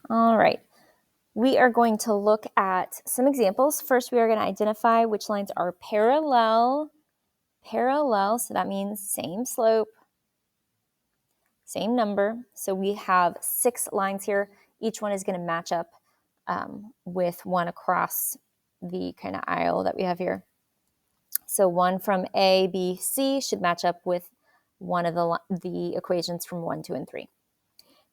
All right. We are going to look at some examples. First, we are going to identify which lines are parallel. Parallel, so that means same slope, same number. So we have 6 lines here. Each one is going to match up with one across the kind of aisle that we have here. So one from A, B, C should match up with one of the equations from 1, 2, and 3.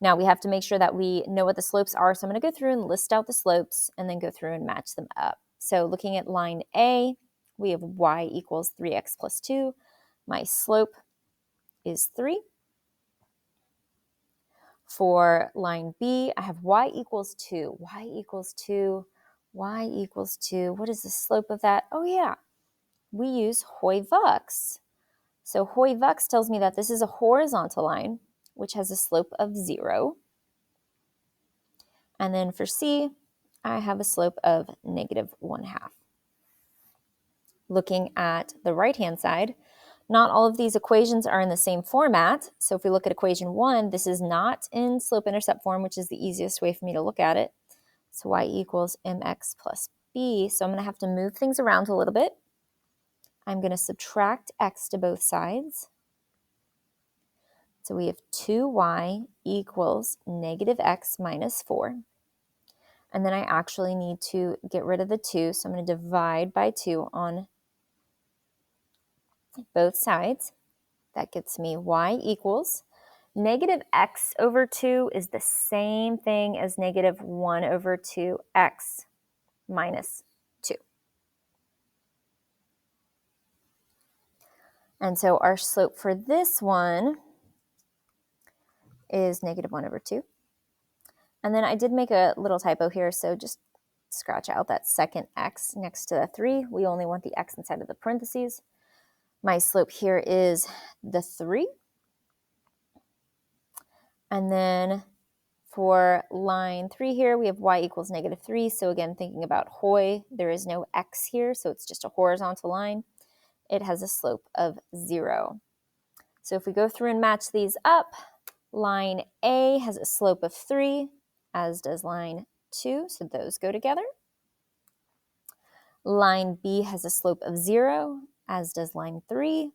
Now we have to make sure that we know what the slopes are. So I'm going to go through and list out the slopes and then go through and match them up. So looking at line A, we have y equals 3x plus 2. My slope is 3. For line B, I have y equals 2. Y equals 2. Y equals 2. What is the slope of that? Oh, yeah. We use Hoy-Vux. So Hoy-Vux tells me that this is a horizontal line, which has a slope of 0. And then for C, I have a slope of -1/2. Looking at the right-hand side, not all of these equations are in the same format. So if we look at equation 1, this is not in slope-intercept form, which is the easiest way for me to look at it. So y equals mx plus b. So I'm going to have to move things around a little bit. I'm going to subtract x to both sides. So we have 2y equals -x minus 4. And then I actually need to get rid of the 2. So I'm going to divide by 2 on both sides. That gets me y equals -x over 2 is the same thing as -1 over 2x minus 2. And so our slope for this one is -1 over 2. And then I did make a little typo here, so just scratch out that second x next to the 3. We only want the x inside of the parentheses. My slope here is the 3. And then for line 3 here, we have y equals -3. So again, thinking about Hoy, there is no x here, so it's just a horizontal line. It has a slope of 0. So if we go through and match these up, line A has a slope of 3, as does line 2, so those go together. Line B has a slope of 0, as does line 3.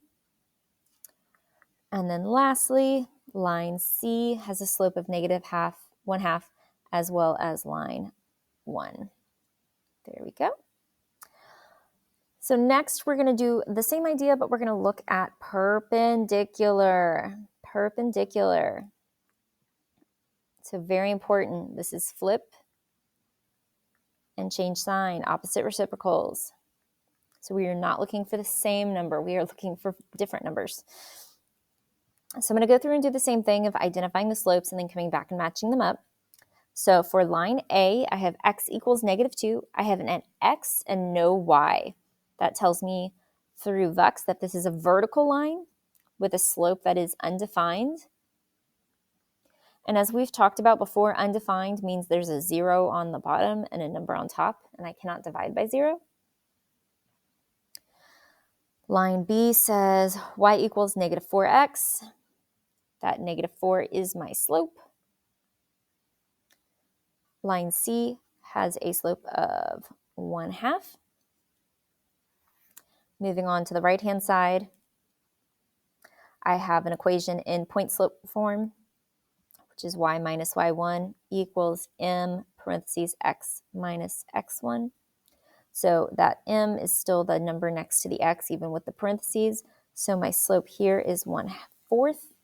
And then lastly, line C has a slope of -1/2, as well as line 1. There we go. So next we're going to do the same idea, but we're going to look at perpendicular. Perpendicular. So very important. This is flip and change sign, opposite reciprocals. So we are not looking for the same number. We are looking for different numbers. So I'm going to go through and do the same thing of identifying the slopes and then coming back and matching them up. So for line A, I have x equals -2. I have an x and no y. That tells me through Vux that this is a vertical line with a slope that is undefined. And as we've talked about before, undefined means there's a 0 on the bottom and a number on top, and I cannot divide by 0. Line B says y equals -4x. That -4 is my slope. Line C has a slope of 1/2. Moving on to the right-hand side, I have an equation in point slope form, which is y minus y1 equals m parentheses x minus x1. So that m is still the number next to the x, even with the parentheses. So my slope here is 1/4.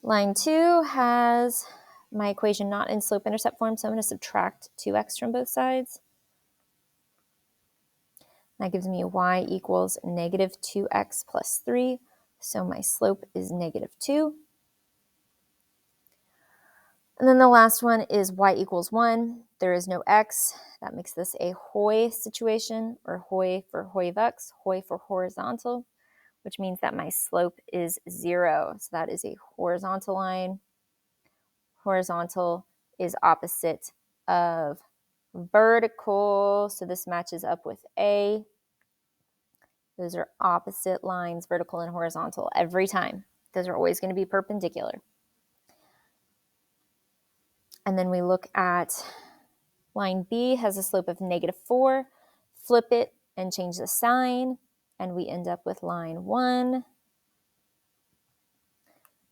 Line 2 has my equation not in slope-intercept form, so I'm going to subtract 2x from both sides. That gives me y equals -2x plus 3, so my slope is -2. And then the last one is y equals 1. There is no x. That makes this a Hoy situation, or Hoy for Hoy-Vux, Hoy for horizontal, which means that my slope is 0. So that is a horizontal line. Horizontal is opposite of vertical, so this matches up with A. Those are opposite lines, vertical and horizontal, every time. Those are always going to be perpendicular. And then we look at line B has a slope of -4. Flip it and change the sign, and we end up with line 1.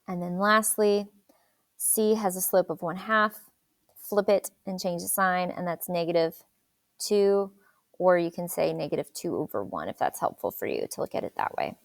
And then lastly, C has a slope of 1/2. Flip it and change the sign, and that's -2, or you can say -2/1 if that's helpful for you to look at it that way.